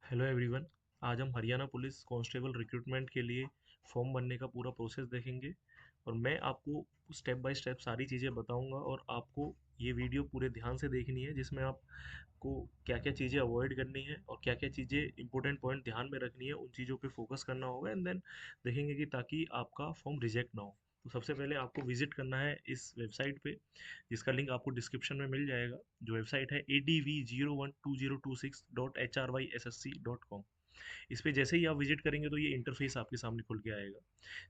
Hello everyone. आज हम Haryana police constable recruitment के लिए फॉर्म भरने का पूरा प्रोसेस देखेंगे और मैं आपको स्टेप बाय स्टेप सारी चीज़ें बताऊंगा और आपको ये वीडियो पूरे ध्यान से देखनी है जिसमें आपको क्या क्या चीज़ें अवॉइड करनी है और क्या क्या चीज़ें इंपॉर्टेंट पॉइंट ध्यान में रखनी है, उन चीज़ों पे फोकस करना होगा एंड देन देखेंगे कि ताकि आपका फॉर्म रिजेक्ट ना हो। तो सबसे पहले आपको विजिट करना है इस वेबसाइट पे जिसका लिंक आपको डिस्क्रिप्शन में मिल जाएगा। जो वेबसाइट है adv012026.hrysssc.com। इस पे जैसे ही आप विजिट करेंगे तो ये इंटरफेस आपके सामने खुल के आएगा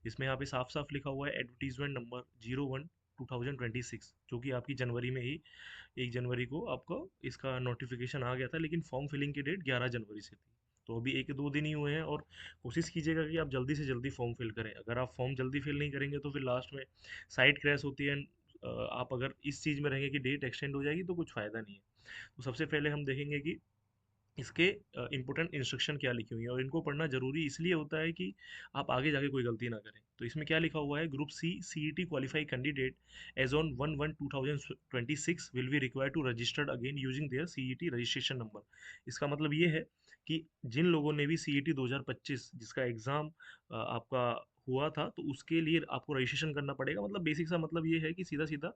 जिसमें यहाँ पे साफ साफ लिखा हुआ है एडवर्टीजमेंट नंबर 01/2026, जो कि आपकी जनवरी में ही 1 जनवरी को आपको इसका नोटिफिकेशन आ गया था, लेकिन फॉर्म फिलिंग की डेट 11 जनवरी से थी। तो अभी 1-2 दिन ही हुए हैं और कोशिश कीजिएगा कि आप जल्दी से जल्दी फॉर्म फिल करें। अगर आप फॉर्म जल्दी फिल नहीं करेंगे तो फिर लास्ट में साइट क्रैश होती है। आप अगर इस चीज़ में रहेंगे कि डेट एक्सटेंड हो जाएगी तो कुछ फ़ायदा नहीं है। तो सबसे पहले हम देखेंगे कि इसके इम्पोर्टेंट इंस्ट्रक्शन क्या लिखी हुई है, और इनको पढ़ना जरूरी इसलिए होता है कि आप आगे जाके कोई गलती ना करें। तो इसमें क्या लिखा हुआ है, group C CET qualify candidate age on 1/1/2026 will be required to registered again using their CET registration number. इसका मतलब ये है कि जिन लोगों ने भी सीईटी 2025 जिसका एग्ज़ाम आपका हुआ था, तो उसके लिए आपको रजिस्ट्रेशन करना पड़ेगा। मतलब बेसिक सा मतलब ये है कि सीधा सीधा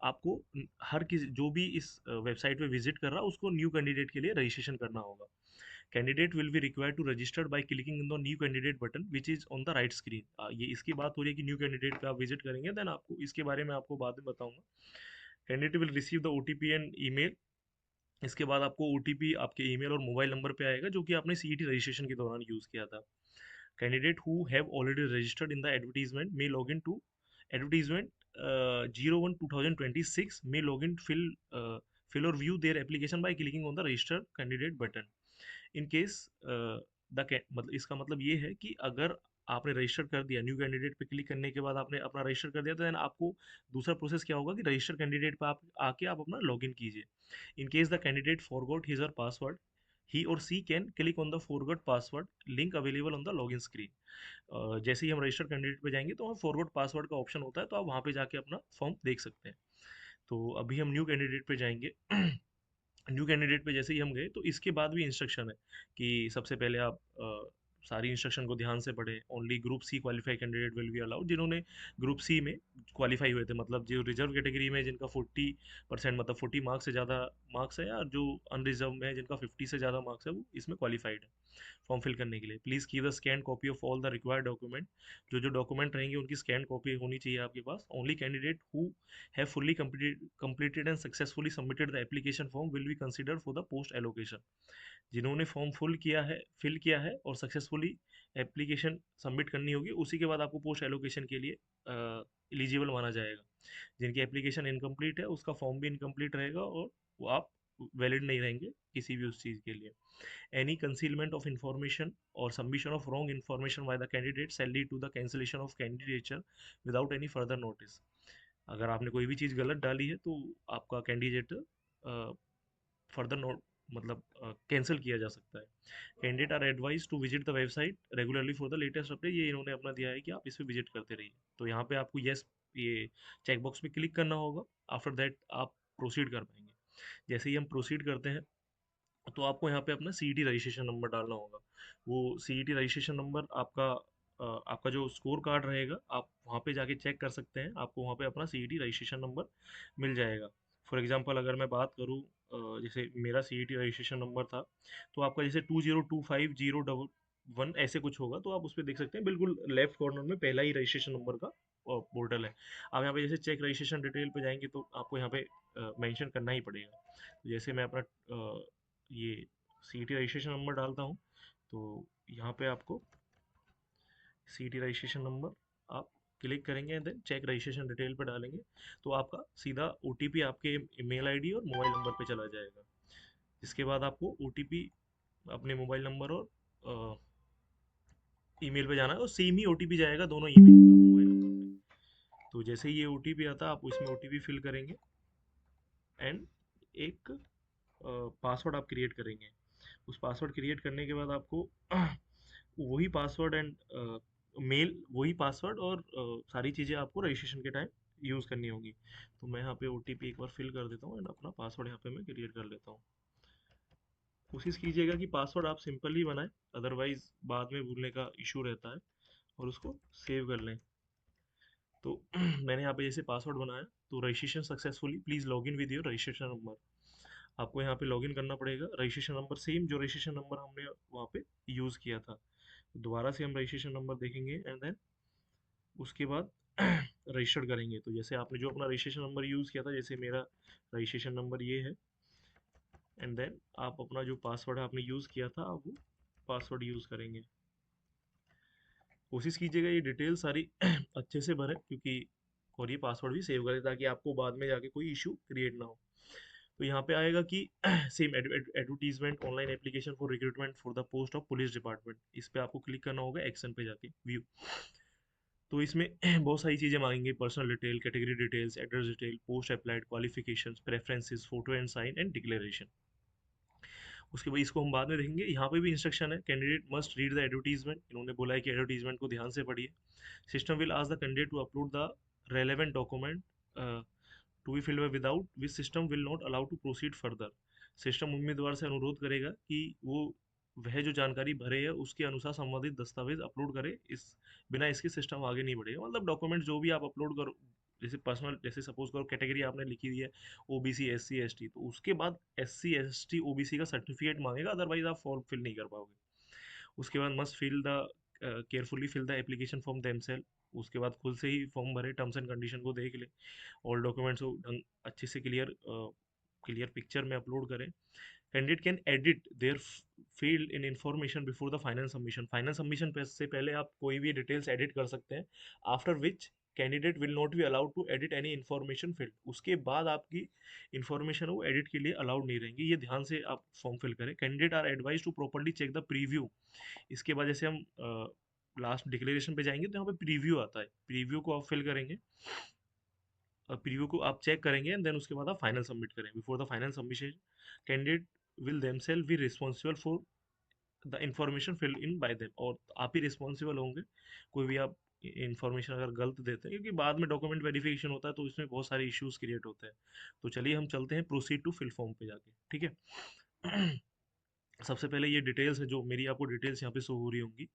आपको हर किसी जो भी इस वेबसाइट पे विजिट कर रहा है उसको न्यू कैंडिडेट के लिए रजिस्ट्रेशन करना होगा। Candidate will be required to registered by clicking in the new candidate button which is on the right screen. ये इसकी बात हो रही है कि न्यू कैंडिडेट पे आप विजिट करेंगे, देन आपको इसके बारे में आपको बाद में बताऊंगा। Candidate will receive the OTP and email. इसके बाद आपको ओटीपी आपके ईमेल और मोबाइल नंबर पे आएगा जो कि आपने सीईटी रजिस्ट्रेशन के दौरान यूज़ किया था। Candidate who have already registered in the advertisement may log in to advertisement 01/2026 may login fill or view their application by clicking on the register candidate button in case मतलब इसका मतलब ये है कि अगर आपने रजिस्टर कर दिया, न्यू कैंडिडेट पे क्लिक करने के बाद आपने अपना रजिस्टर कर दिया, तो देन आपको दूसरा प्रोसेस क्या होगा कि रजिस्टर कैंडिडेट पे आप आके आप अपना लॉगिन कीजिए। In case the candidate forgot his और password, he or she can click on the forgot password link available on the login screen। जैसे ही हम रजिस्टर कैंडिडेट पे जाएंगे तो वहाँ फॉरवर्ड पासवर्ड का ऑप्शन होता है, तो आप वहाँ पे जाके अपना फॉर्म देख सकते हैं। तो अभी हम न्यू कैंडिडेट पे जाएंगे। न्यू कैंडिडेट पे जैसे ही हम गए तो इसके बाद भी इंस्ट्रक्शन है कि सबसे पहले आप सारी इंस्ट्रक्शन को ध्यान से पढ़ें। Only group C qualify candidate will be allowed. जिन्होंने ग्रुप सी में क्वालिफाई हुए थे, मतलब जो रिजर्व कैटेगरी में जिनका 40% मतलब 40 मार्क्स से ज़्यादा मार्क्स है, या जो अनरिजर्व में है जिनका 50 से ज़्यादा मार्क्स है, वो इसमें क्वालिफाइड है फॉर्म फिल करने के लिए। Please keep the scan copy of all the required document. जो जो डॉक्यूमेंट रहेंगे उनकी स्कैन कॉपी होनी चाहिए आपके पास। Only candidate who have fully completed and successfully submitted the application form will be considered for the post allocation। जिन्होंने form fill किया है और सक्सेसफुली एप्लीकेशन सबमिट करनी होगी, उसी के बाद आपको पोस्ट एलोकेशन के लिए एलिजिबल माना जाएगा। जिनकी एप्लीकेशन इनकम्प्लीट है उसका फॉर्म भी इनकम्प्लीट रहेगा और वो आप वैलिड नहीं रहेंगे किसी भी उस चीज़ के लिए। Any concealment of information or submission of wrong information by the candidate shall lead to the cancellation of candidature without any further notice। अगर आपने कोई भी चीज़ गलत डाली है तो आपका कैंडिडेट फर्दर नोट मतलब कैंसिल किया जा सकता है। Candidate are advise to visit the website regularly for the latest update. ये इन्होंने अपना दिया है कि आप इस पर विजिट करते रहिए। तो यहाँ पे आपको येस ये चेक बॉक्स पे क्लिक करना होगा। आफ्टर दैट आप प्रोसीड कर पाएंगे। जैसे ही हम प्रोसीड करते हैं तो आपको यहाँ पे अपना सीईटी रजिस्ट्रेशन नंबर डालना होगा। वो सीईटी रजिस्ट्रेशन नंबर आपका जो स्कोर कार्ड रहेगा आप वहाँ पे जाके चेक कर सकते हैं। आपको वहाँ पे अपना सीईटी रजिस्ट्रेशन नंबर मिल जाएगा। फॉर एग्जांपल अगर मैं बात करूँ, जैसे मेरा सीईटी रजिस्ट्रेशन नंबर था, तो आपका जैसे 202501 ऐसे कुछ होगा, तो आप उस पर देख सकते हैं बिल्कुल लेफ्ट कॉर्नर में पहला ही रजिस्ट्रेशन नंबर का पोर्टल है। आप यहाँ पे जैसे चेक रजिस्ट्रेशन डिटेल पे जाएंगे तो आपको यहाँ पे मेंशन करना ही पड़ेगा। तो जैसे मैं अपना ये सीईटी रजिस्ट्रेशन नंबर डालता हूँ, तो यहाँ पे आपको सीईटी रजिस्ट्रेशन नंबर आप क्लिक करेंगे, देन चेक रजिस्ट्रेशन डिटेल पे डालेंगे, तो आपका सीधा ओटीपी आपके ईमेल आईडी और मोबाइल नंबर पे चला जाएगा। इसके बाद आपको ओटीपी अपने मोबाइल नंबर और ईमेल पे जाना है, और सेम ही ओटीपी जाएगा दोनों ईमेल पे और मोबाइल नंबर पे। तो जैसे ही ये ओटीपी आता है आप इसमें ओटीपी फिल करेंगे एंड एक पासवर्ड आप क्रिएट करेंगे। उस पासवर्ड क्रिएट करने के बाद आपको वही पासवर्ड एंड मेल वही पासवर्ड और सारी चीज़ें आपको रजिस्ट्रेशन के टाइम यूज़ करनी होगी। तो मैं यहाँ पे ओटीपी एक बार फिल कर देता हूँ एंड अपना पासवर्ड यहाँ पे मैं क्रिएट कर लेता हूँ। कोशिश कीजिएगा कि पासवर्ड आप सिंपल ही बनाएं, अदरवाइज बाद में भूलने का इशू रहता है। और उसको सेव कर लें। तो मैंने यहाँ पे जैसे पासवर्ड बनाया, तो registration successfully, please log in with your registration number. आपको यहाँ पे लॉग इन करना पड़ेगा, रजिस्ट्रेशन नंबर सेम जो रजिस्ट्रेशन नंबर हमने वहाँ पे यूज़ किया था। दोबारा से हम रजिस्ट्रेशन नंबर देखेंगे एंड देन उसके बाद रजिस्टर्ड करेंगे। तो जैसे आपने जो अपना रजिस्ट्रेशन नंबर यूज़ किया था, जैसे मेरा रजिस्ट्रेशन नंबर ये है, एंड देन आप अपना जो पासवर्ड आपने यूज़ किया था, आप वो पासवर्ड यूज़ करेंगे। कोशिश कीजिएगा ये डिटेल सारी अच्छे से भरें, क्योंकि और ये पासवर्ड भी सेव करें ताकि आपको बाद में जाके कोई इशू क्रिएट ना हो। तो यहाँ पे आएगा कि same advertisement online application for recruitment for the post of police department, इस पे आपको क्लिक करना होगा एक्शन पे जाके व्यू। तो इसमें बहुत सारी चीज़ें मांगेंगे, personal detail, category details, address detail, post applied, qualifications, preferences, photo and sign and declaration. उसके बाद इसको हम बाद में देखेंगे। यहाँ पे भी इंस्ट्रक्शन है, candidate must read the advertisement. इन्होंने बोला है कि एडवर्टीजमेंट को ध्यान से पढ़िए। System will ask the candidate to upload the relevant document to be filled without which system will not allow to proceed further. System उम्मीदवार से अनुरोध करेगा कि वो वह जो जानकारी भरे है उसके अनुसार संबंधित दस्तावेज अपलोड करे, इस बिना इसके सिस्टम आगे नहीं बढ़ेगा। मतलब डॉक्यूमेंट जो भी आप अपलोड करो, जैसे पर्सनल, जैसे सपोज करो कैटेगरी आपने लिखी दी है ओबीसी एससी एसटी, तो उसके बाद एससी एसटी ओबीसी का सर्टिफिकेट मांगेगा, अदरवाइज आप फॉर्म फिल नहीं कर पाओगे। उसके बाद must fill the carefully fill the application form themselves. उसके बाद खुद से ही फॉर्म भरे, टर्म्स एंड कंडीशन को देख ले, ऑल डॉक्यूमेंट्स को ढंग अच्छे से क्लियर क्लियर पिक्चर में अपलोड करें। Candidate can edit their field in information before the final submission. Final submission से पहले आप कोई भी डिटेल्स एडिट कर सकते हैं। After which candidate will not be allowed to edit any information field. उसके बाद आपकी इन्फॉर्मेशन वो एडिट के लिए अलाउड नहीं रहेंगी। ये ध्यान से आप फॉर्म फिल करें। Candidate are advise to properly check the preview. इसके बाद जैसे हम लास्ट डिक्लेरेशन पे जाएंगे तो यहाँ पे प्रीव्यू आता है, प्रीव्यू को आप फिल करेंगे। प्रीव्यू को आप चेक करेंगे एंड देन उसके बाद आप फाइनल सबमिट करें। Before the final submission candidate will themselves be responsible for the information filled in by them. और आप ही रिस्पॉन्सिबल होंगे कोई भी आप इंफॉर्मेशन अगर गलत देते हैं, क्योंकि बाद में डॉक्यूमेंट वेरिफिकेशन होता है तो इसमें बहुत सारे इश्यूज क्रिएट होते हैं। तो चलिए हम चलते हैं प्रोसीड टू फिल फॉर्म पे जाके, ठीक है। सबसे पहले ये डिटेल्स है जो मेरी, आपको डिटेल्स यहाँ पे शो हो रही होंगी।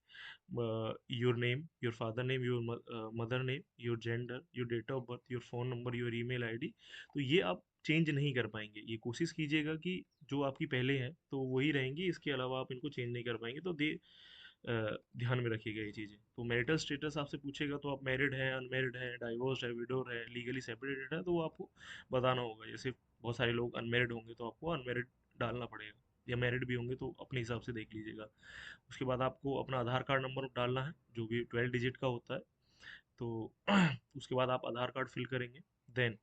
Your name, your father name, your mother name, your gender, your date of birth, your phone number, your email ID. तो ये आप चेंज नहीं कर पाएंगे। ये कोशिश कीजिएगा कि जो आपकी पहले हैं तो वही रहेंगी, इसके अलावा आप इनको चेंज नहीं कर पाएंगे। तो ध्यान में रखिएगा ये चीज़ें। तो मैरिटल स्टेटस आपसे पूछेगा, तो आप मैरिड हैं, अनमैरिड हैं, डाइवोर्स है, विडोर है, लीगली सेपरेटेड है, तो वो आपको बताना होगा। जैसे बहुत सारे लोग अनमैरिड होंगे तो आपको अनमैरिड डालना पड़ेगा, या मैरिड भी होंगे तो अपने हिसाब से देख लीजिएगा। उसके बाद आपको अपना आधार कार्ड नंबर डालना है, जो भी 12 डिजिट का होता है। तो उसके बाद आप आधार कार्ड फिल करेंगे। Then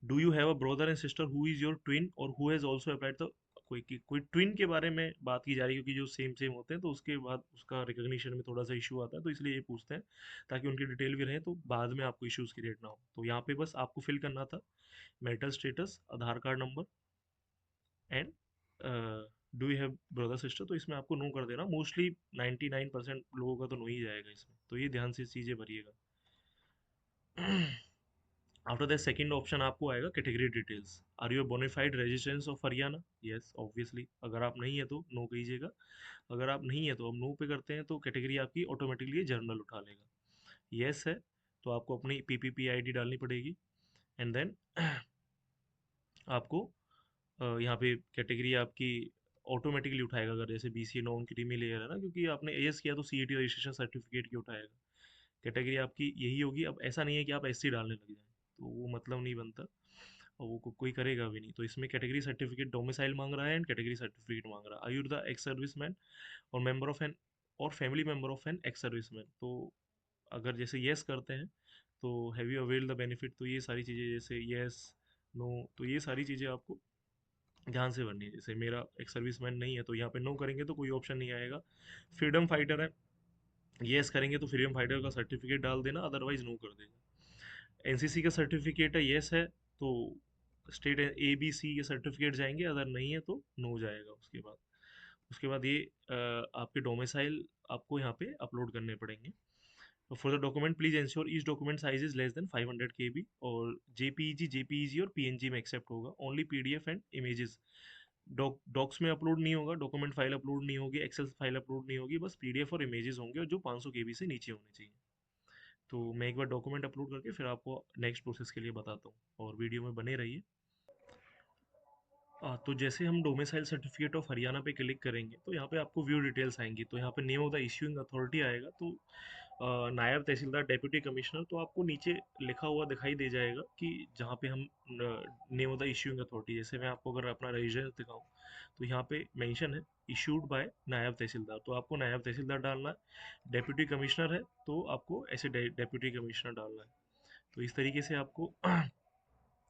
do you have a brother and sister who is your twin or who has also applied. तो कोई ट्विन के बारे में बात की जा रही है, क्योंकि जो सेम सेम होते हैं तो उसके बाद उसका रिकग्निशन में थोड़ा सा इशू आता है, तो इसलिए ये पूछते हैं ताकि उनकी डिटेल भी रहे, तो बाद में आपको इश्यूज क्रिएट ना हो। तो यहाँ पे बस आपको फिल करना था marital status, Aadhaar card number and do you have brother sister. तो इसमें आपको नो कर देना। मोस्टली 99% लोगों का तो नो ही जाएगा इसमें, तो ये ध्यान से चीज़ें भरिएगा। आफ्टर दैट सेकंड ऑप्शन आपको आएगा category details. Are you bonafide residence of Haryana? Yes obviously. अगर आप नहीं है तो नो कीजिएगा। अगर आप नहीं है तो हम नो पे करते हैं, तो कैटेगरी आपकी ऑटोमेटिकली जनरल उठा लेगा। यस है तो आपको अपनी पीपीपी आईडी डालनी पड़ेगी। एंड देन आपको यहाँ पे कैटेगरी आपकी ऑटोमेटिकली उठाएगा। अगर जैसे बीसीए नॉन क्रीमी लेयर है ना, क्योंकि आपने एएस किया तो सीईटी रजिस्ट्रेशन सर्टिफिकेट की उठाएगा। कैटेगरी आपकी यही होगी। अब ऐसा नहीं है कि आप एससी डालने लग जाएं, तो वो मतलब नहीं बनता, और वो कोई करेगा भी नहीं। तो इसमें कैटेगरी सर्टिफिकेट डोमिसाइल मांग रहा है एंड कैटेगरी सर्टिफिकेट मांग रहा है। Are you the ex serviceman or member of an or family member of an ex serviceman. तो अगर जैसे येस करते हैं तो have you avail the benefit. तो ये सारी चीज़ें जैसे येस, नो, तो ये सारी चीज़ें आपको ध्यान से भरनी है। जैसे मेरा एक सर्विसमैन नहीं है तो यहाँ पे नो करेंगे तो कोई ऑप्शन नहीं आएगा। फ्रीडम फाइटर है, येस करेंगे तो फ्रीडम फाइटर का सर्टिफिकेट डाल देना, अदरवाइज नो कर देना। एनसीसी का सर्टिफिकेट है, येस है तो स्टेट ए बी सी के सर्टिफिकेट जाएंगे, अगर नहीं है तो नो जाएगा। उसके बाद ये आपके डोमिसाइल आपको यहाँ पे अपलोड करने पड़ेंगे। For the document please ensure each document size is less than 500 KB, और जेपीईजी जेपीईजी और पीएनजी में एक्सेप्ट होगा, only PDF and images docs में अपलोड नहीं होगा, डॉक्यूमेंट फाइल अपलोड नहीं होगी, एक्सेल फाइल अपलोड नहीं होगी, बस पीडीएफ और इमेजेस होंगे, और जो 500 केबी से नीचे होने चाहिए। तो मैं एक बार डॉक्यूमेंट अपलोड करके फिर आपको नेक्स्ट प्रोसेस के लिए बताता हूँ, और वीडियो में बने रहिए। तो जैसे हम डोमिसाइल सर्टिफिकेट ऑफ हरियाणा पे क्लिक करेंगे तो यहाँ पे आपको व्यू डिटेल्स आएंगी। तो यहाँ पे name of the issuing authority आएगा, तो नायब तहसीलदार डेप्यूटी कमिश्नर, तो आपको नीचे लिखा हुआ दिखाई दे जाएगा कि जहाँ पे हम name of the issuing authority, जैसे मैं आपको अगर अपना रेजिडेंस दिखाऊँ तो यहाँ पे मेंशन है इशूड बाय नायब तहसीलदार, तो आपको नायब तहसीलदार डालना है। डेप्यूटी कमिश्नर है तो आपको ऐसे डेप्यूटी कमिश्नर डालना है। तो इस तरीके से आपको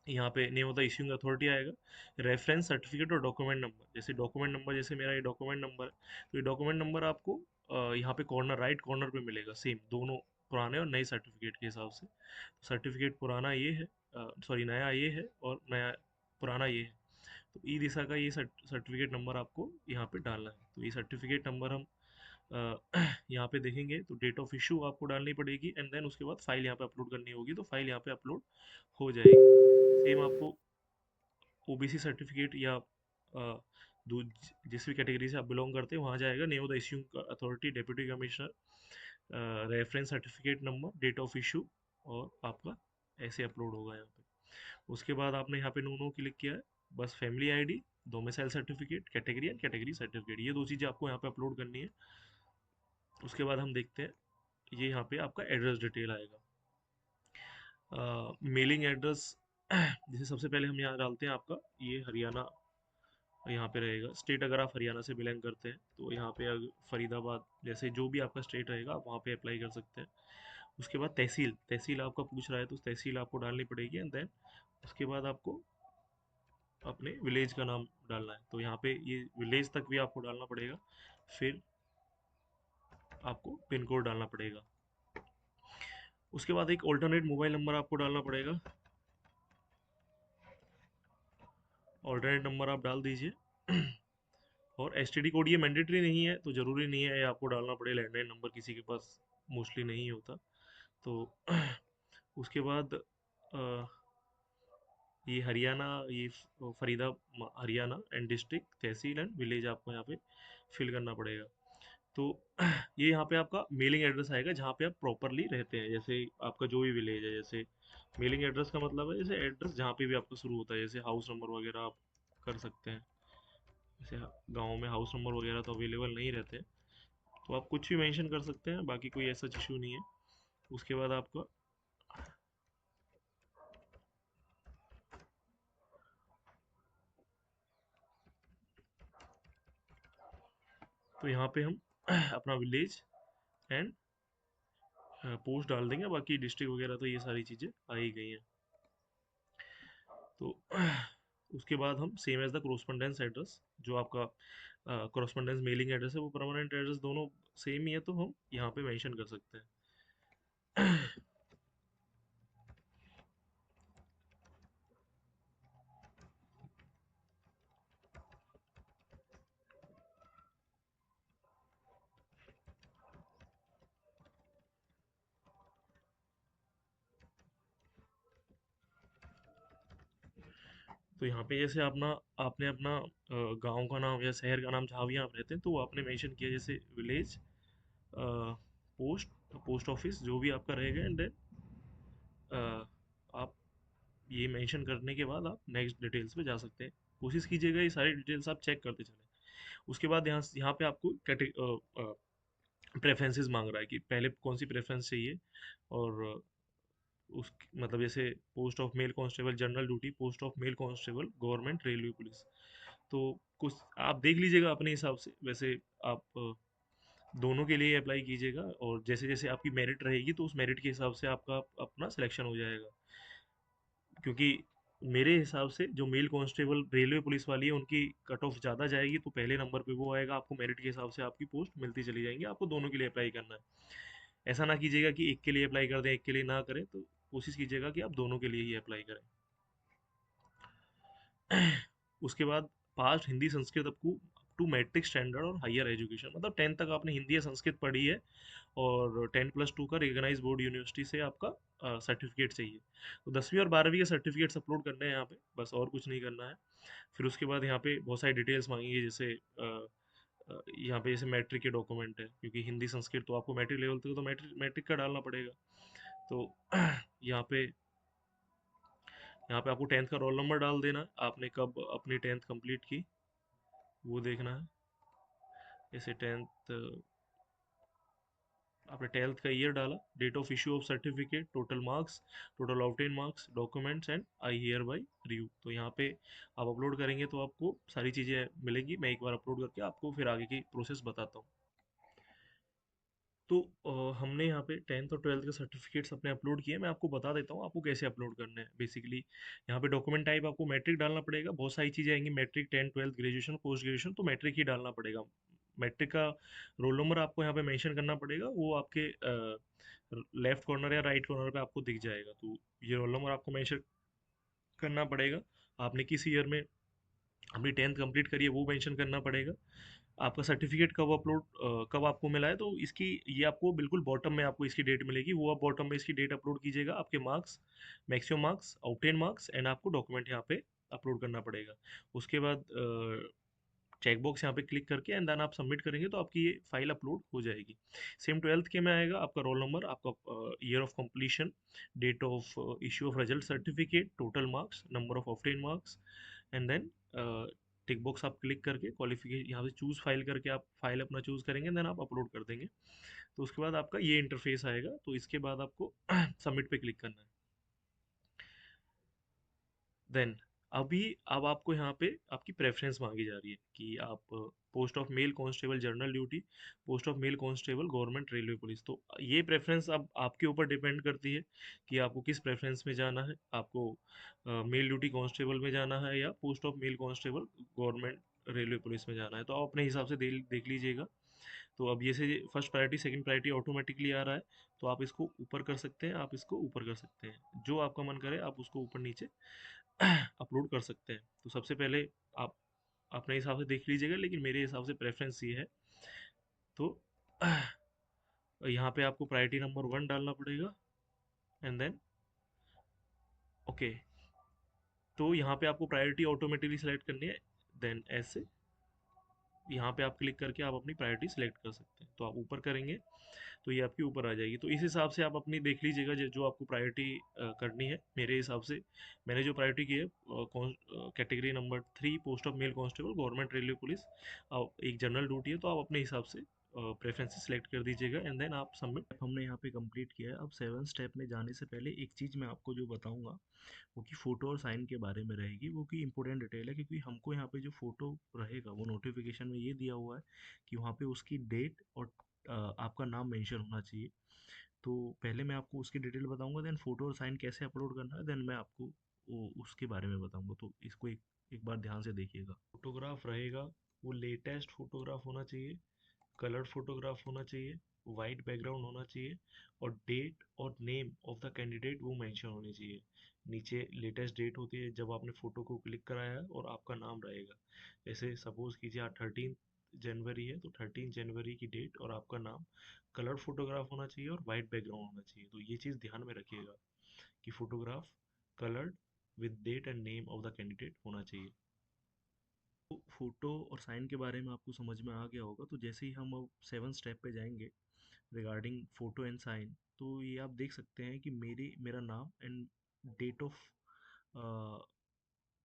यहाँ पे name of the issuing authority आएगा, रेफरेंस सर्टिफिकेट और डॉक्यूमेंट नंबर। जैसे डॉक्यूमेंट नंबर, जैसे मेरा ये डॉक्यूमेंट नंबर है, तो ये डॉक्यूमेंट नंबर आपको यहाँ पे कॉर्नर, राइट कॉर्नर पे मिलेगा, सेम दोनों पुराने और नए सर्टिफिकेट के हिसाब से। सर्टिफिकेट पुराना ये है, सॉरी नया ये है, और नया पुराना ये है। तो ई दिशा का ये सर्टिफिकेट नंबर आपको यहाँ पे डालना है। तो ये सर्टिफिकेट नंबर हम यहाँ पे देखेंगे तो डेट ऑफ इशू आपको डालनी पड़ेगी, एंड देन उसके बाद फाइल यहाँ पे अपलोड करनी होगी, तो फाइल यहाँ पे अपलोड हो जाएगी। सेम आपको ओबीसी सर्टिफिकेट या जिस भी कैटेगरी से आप बिलोंग करते हैं वहाँ जाएगा, name of the issuing authority, deputy commissioner, reference certificate number, date of issue, और आपका ऐसे अपलोड होगा यहाँ पे। उसके बाद आपने यहाँ पे नो क्लिक किया है, बस family ID, domicile certificate, category and category certificate, ये दो चीज़ें आपको यहाँ पे अपलोड करनी है। उसके बाद हम देखते हैं, ये यहाँ पे आपका एड्रेस डिटेल आएगा, मेलिंग एड्रेस। जैसे सबसे पहले हम यहाँ डालते हैं आपका ये हरियाणा, यहाँ पे रहेगा स्टेट। अगर आप हरियाणा से बिलोंग करते हैं तो यहाँ पे फरीदाबाद, जैसे जो भी आपका स्टेट रहेगा आप वहाँ पे अप्लाई कर सकते हैं। उसके बाद तहसील, तहसील आपका पूछ रहा है तो तहसील आपको डालनी पड़ेगी, एंड देन उसके बाद आपको अपने विलेज का नाम डालना है, तो यहाँ पे ये विलेज तक भी आपको डालना पड़ेगा। फिर आपको पिन कोड डालना पड़ेगा। उसके बाद एक ऑल्टरनेट मोबाइल नंबर आपको डालना पड़ेगा, ऑल्टरनेट नंबर आप डाल दीजिए। और एसटीडी कोड ये मैंडेटरी नहीं है, तो ज़रूरी नहीं है ये आपको डालना पड़े, लैंडलाइन नंबर किसी के पास मोस्टली नहीं होता। तो उसके बाद ये हरियाणा, ये Farida Haryana and district, tehsil and village आपको यहाँ पे फिल करना पड़ेगा। तो ये यहाँ पे आपका मेलिंग एड्रेस आएगा जहाँ पे आप प्रॉपरली रहते हैं, जैसे आपका जो भी विलेज है। जैसे मेलिंग एड्रेस का मतलब है जैसे एड्रेस जहाँ पे भी आपका शुरू होता है, जैसे हाउस नंबर वगैरह आप कर सकते हैं। जैसे गांव में हाउस नंबर वगैरह तो अवेलेबल नहीं रहते, तो आप कुछ भी मेंशन कर सकते हैं, बाकी कोई ऐसा इशू नहीं है। उसके बाद आपका, तो यहाँ पे हम अपना विलेज एंड पोस्ट डाल देंगे, बाकी डिस्ट्रिक्ट वगैरह तो ये सारी चीज़ें आ ही गई हैं। तो उसके बाद हम same as the correspondence address, जो आपका कोरस्पोंडेंस मेलिंग एड्रेस है वो परमानेंट एड्रेस दोनों सेम ही है, तो हम यहाँ पे मेंशन कर सकते हैं। तो यहाँ पे जैसे अपना, आपने अपना गांव का नाम या शहर का नाम जहाँ भी आप रहते हैं तो वो आपने मेंशन किया, जैसे विलेज, पोस्ट, पोस्ट ऑफिस जो भी आपका रहेगा, एंड देन आप ये मेंशन करने के बाद आप नेक्स्ट डिटेल्स पे जा सकते हैं। कोशिश कीजिएगा ये सारी डिटेल्स आप चेक करते चलें। उसके बाद यहाँ यहाँ पे आपको प्रेफरेंसेस मांग रहा है कि पहले कौन सी प्रेफरेंस चाहिए, और उस मतलब जैसे post of male constable general duty, post of male constable government railway police. तो कुछ आप देख लीजिएगा अपने हिसाब से, वैसे आप दोनों के लिए अप्लाई कीजिएगा, और जैसे जैसे आपकी मेरिट रहेगी तो उस मेरिट के हिसाब से आपका अपना सिलेक्शन हो जाएगा। क्योंकि मेरे हिसाब से जो मेल कांस्टेबल रेलवे पुलिस वाली है उनकी कट ऑफ ज़्यादा जाएगी, तो पहले नंबर पे वो आएगा, आपको मेरिट के हिसाब से आपकी पोस्ट मिलती चली जाएंगी। आपको दोनों के लिए अप्लाई करना है, ऐसा ना कीजिएगा कि एक के लिए अप्लाई कर दें एक के लिए ना करें, तो कोशिश कीजिएगा कि आप दोनों के लिए ही अप्लाई करें। उसके बाद पास्ट हिंदी संस्कृत आपको टू मैट्रिक स्टैंडर्ड और हायर एजुकेशन, मतलब 10th तक आपने हिंदी या संस्कृत पढ़ी है और 10+2 का रिकॉग्नाइज बोर्ड यूनिवर्सिटी से आपका सर्टिफिकेट चाहिए। तो 10वीं और 12वीं के सर्टिफिकेट्स अपलोड करने हैं यहाँ पे, बस और कुछ नहीं करना है। फिर उसके बाद यहाँ पे बहुत सारी डिटेल्स मांगेंगे, जैसे यहाँ पे जैसे मैट्रिक के डॉक्यूमेंट है, क्योंकि हिंदी संस्कृत तो आपको मैट्रिक लेवल तक तो मैट्रिक मैट्रिक का डालना पड़ेगा। तो यहाँ पे आपको 10th का रोल नंबर डाल देना है, आपने कब अपनी 10th कंप्लीट की वो देखना है। जैसे 10th आपने 12th का ईयर डाला, date of issue of certificate, total marks, total obtain marks, documents and I hereby review. तो यहाँ पे आप अपलोड करेंगे तो आपको सारी चीज़ें मिलेंगी। मैं एक बार अपलोड करके आपको फिर आगे की प्रोसेस बताता हूँ। तो हमने यहाँ पे 10th और 12th के सर्टिफिकेट्स अपने अपलोड किए। मैं आपको बता देता हूँ आपको कैसे अपलोड करने हैं। बेसिकली यहाँ पे डॉक्यूमेंट टाइप आपको मैट्रिक डालना पड़ेगा। बहुत सारी चीज़ें आएंगी, matric, 10th 12th graduation post graduation, तो मैट्रिक ही डालना पड़ेगा। मैट्रिक का रोल नंबर आपको यहाँ पे मेंशन करना पड़ेगा, वो आपके लेफ्ट कॉर्नर या राइट कॉर्नर पे आपको दिख जाएगा। तो ये रोल नंबर आपको मेंशन करना पड़ेगा। आपने किस ईयर में अपनी 10th कंप्लीट करी है वो मेंशन करना पड़ेगा। आपका सर्टिफिकेट कब आपको मिला है, तो इसकी ये आपको बिल्कुल बॉटम में आपको इसकी डेट मिलेगी, वो आप बॉटम में इसकी डेट अपलोड कीजिएगा। आपके marks, maximum marks, obtain marks and आपको डॉक्यूमेंट यहाँ पे अपलोड करना पड़ेगा। उसके बाद चेक बॉक्स यहाँ पे क्लिक करके एंड देन आप सबमिट करेंगे तो आपकी ये फाइल अपलोड हो जाएगी। सेम 12th के में आएगा आपका रोल नंबर, आपका year of completion, date of issue of result certificate, total marks, number of obtain marks and then tick box आप क्लिक करके क्वालिफिकेशन यहाँ पे चूज फाइल करके आप फाइल अपना चूज करेंगे, देन आप अपलोड कर देंगे। तो उसके बाद आपका ये इंटरफेस आएगा, तो इसके बाद आपको सबमिट पे क्लिक करना है। देन अब आपको यहाँ पे आपकी प्रेफरेंस मांगी जा रही है कि आप post of male constable general duty, post of male constable government railway police. तो ये प्रेफरेंस अब आपके ऊपर डिपेंड करती है कि आपको किस प्रेफरेंस में जाना है। आपको मेल ड्यूटी कांस्टेबल में जाना है या post of male constable government railway police में जाना है, तो आप अपने हिसाब से देख लीजिएगा। तो अब ये से first priority second priority automatically आ रहा है, तो आप इसको ऊपर कर सकते हैं, आप इसको ऊपर कर सकते हैं, जो आपका मन करे आप उसको ऊपर नीचे अपलोड कर सकते हैं। तो सबसे पहले आप अपने हिसाब से देख लीजिएगा, लेकिन मेरे हिसाब से प्रेफरेंस ये है। तो यहाँ पे आपको प्रायोरिटी नंबर 1 डालना पड़ेगा एंड देन ओके। तो यहाँ पे आपको प्रायोरिटी ऑटोमेटिकली सेलेक्ट करनी है, देन ऐसे यहाँ पे आप क्लिक करके आप अपनी प्रायोरिटी सेलेक्ट कर सकते हैं। तो आप ऊपर करेंगे तो ये आपके ऊपर आ जाएगी। तो इस हिसाब से आप अपनी देख लीजिएगा जो आपको प्रायोरिटी करनी है। मेरे हिसाब से मैंने जो प्रायोरिटी की है category number 3 post of male constable government railway police, एक जनरल ड्यूटी है, तो आप अपने हिसाब से प्रेफरेंसेस सेलेक्ट कर दीजिएगा एंड देन आप सबमिट। हमने यहाँ पे कंप्लीट किया है। अब 7 स्टेप में जाने से पहले एक चीज़ मैं आपको जो बताऊंगा वो कि फ़ोटो और साइन के बारे में रहेगी, वो की इंपॉर्टेंट डिटेल है, क्योंकि हमको यहाँ पे जो फ़ोटो रहेगा वो नोटिफिकेशन में ये दिया हुआ है कि वहाँ पे उसकी डेट और आपका नाम मेंशन होना चाहिए। तो पहले मैं आपको उसकी डिटेल बताऊंगा, देन फ़ोटो और साइन कैसे अपलोड करना है, देन मैं आपको उसके बारे में बताऊंगा। तो इसको एक बार ध्यान से देखिएगा। फोटोग्राफ रहेगा वो लेटेस्ट फोटोग्राफ होना चाहिए, कलर्ड फोटोग्राफ होना चाहिए, वाइट बैकग्राउंड होना चाहिए और डेट और नेम ऑफ द कैंडिडेट वो मेंशन होनी चाहिए। नीचे लेटेस्ट डेट होती है जब आपने फ़ोटो को क्लिक कराया है और आपका नाम रहेगा। जैसे सपोज़ कीजिए आज 13 जनवरी है, तो 13 जनवरी की डेट और आपका नाम। कलर्ड फोटोग्राफ होना चाहिए और वाइट बैकग्राउंड होना चाहिए। तो ये चीज़ ध्यान में रखिएगा कि photograph coloured with date and name of the candidate होना चाहिए। तो फोटो और साइन के बारे में आपको समझ में आ गया होगा। तो जैसे ही हम अब 7 स्टेप पे जाएंगे रिगार्डिंग फोटो एंड साइन, तो ये आप देख सकते हैं कि मेरा नाम एंड डेट ऑफ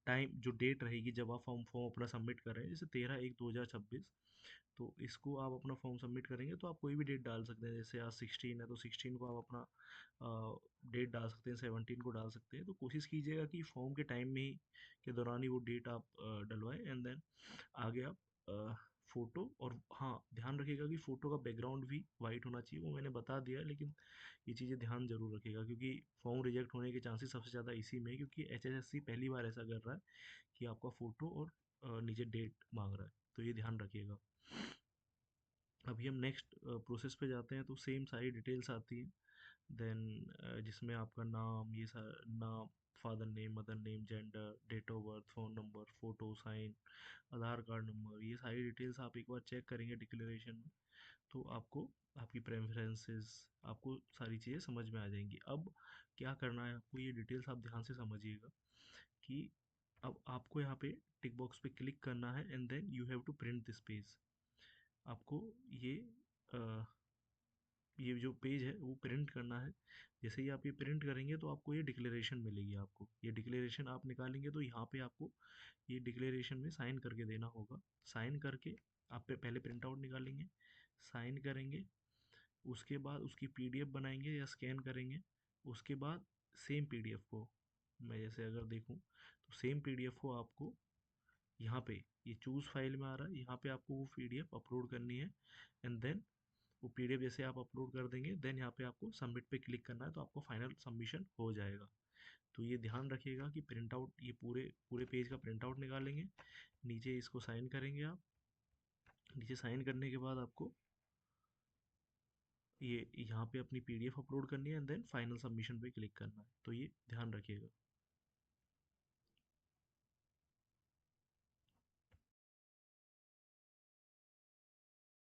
टाइम, जो डेट रहेगी जब आप फॉर्म फॉर्म अपना सबमिट कर रहे हैं, जैसे 13/1/2026, तो इसको आप अपना फॉर्म सबमिट करेंगे तो आप कोई भी डेट डाल सकते हैं। जैसे आज 16 है तो 16 को आप अपना डेट डाल सकते हैं, 17 को डाल सकते हैं। तो कोशिश कीजिएगा कि फॉर्म के टाइम में ही के दौरान ही वो डेट आप डलवाएं एंड देन आगे आप फ़ोटो। और हाँ, ध्यान रखिएगा कि फ़ोटो का बैकग्राउंड भी वाइट होना चाहिए, वो मैंने बता दिया है, लेकिन ये चीज़ें ध्यान ज़रूर रखिएगा क्योंकि फॉर्म रिजेक्ट होने के चांसेस सबसे ज़्यादा इसी में है, क्योंकि एचएसएससी पहली बार ऐसा कर रहा है कि आपका फ़ोटो और नीचे डेट मांग रहा है। तो ये ध्यान रखिएगा। अभी हम नेक्स्ट प्रोसेस पे जाते हैं। तो सेम सारी डिटेल्स आती हैं, देन जिसमें आपका नाम, ये सारा नाम, father name, mother name, gender, date of birth, phone number, photo, sign, Aadhaar card number, ये सारी डिटेल्स आप एक बार चेक करेंगे डिक्लेरेशन में, तो आपको आपकी प्रेफरेंसेस, आपको सारी चीज़ें समझ में आ जाएंगी। अब क्या करना है आपको, ये डिटेल्स आप ध्यान से समझिएगा कि अब आपको यहाँ पे टिक बॉक्स पे क्लिक करना है and then you have to print this page. आपको ये ये जो पेज है वो प्रिंट करना है। जैसे ही आप ये प्रिंट करेंगे तो आपको ये डिक्लेरेशन मिलेगी। आपको ये डिक्लेरेशन आप निकालेंगे तो यहाँ पे आपको ये डिक्लेरेशन में साइन करके देना होगा। साइन करके आप पे पहले प्रिंट आउट निकालेंगे, साइन करेंगे, उसके बाद उसकी पीडीएफ बनाएंगे या स्कैन करेंगे। उसके बाद सेम पीडीएफ को, मैं जैसे अगर देखूँ तो सेम पीडीएफ को आपको यहाँ पे, ये चूज़ फाइल में आ रहा है, यहाँ पे आपको वो पीडीएफ अपलोड करनी है एंड देन वो पीडीएफ जैसे आप अपलोड कर देंगे देन यहाँ पे आपको सबमिट पे क्लिक करना है, तो आपको फाइनल सबमिशन हो जाएगा। तो ये ध्यान रखिएगा कि प्रिंट आउट, ये पूरे पूरे पेज का प्रिंट आउट निकालेंगे, नीचे इसको साइन करेंगे आप। नीचे साइन करने के बाद आपको ये यहाँ पे अपनी पीडीएफ अपलोड करनी है एंड देन फाइनल सबमिशन पे क्लिक करना है। तो ये ध्यान रखिएगा।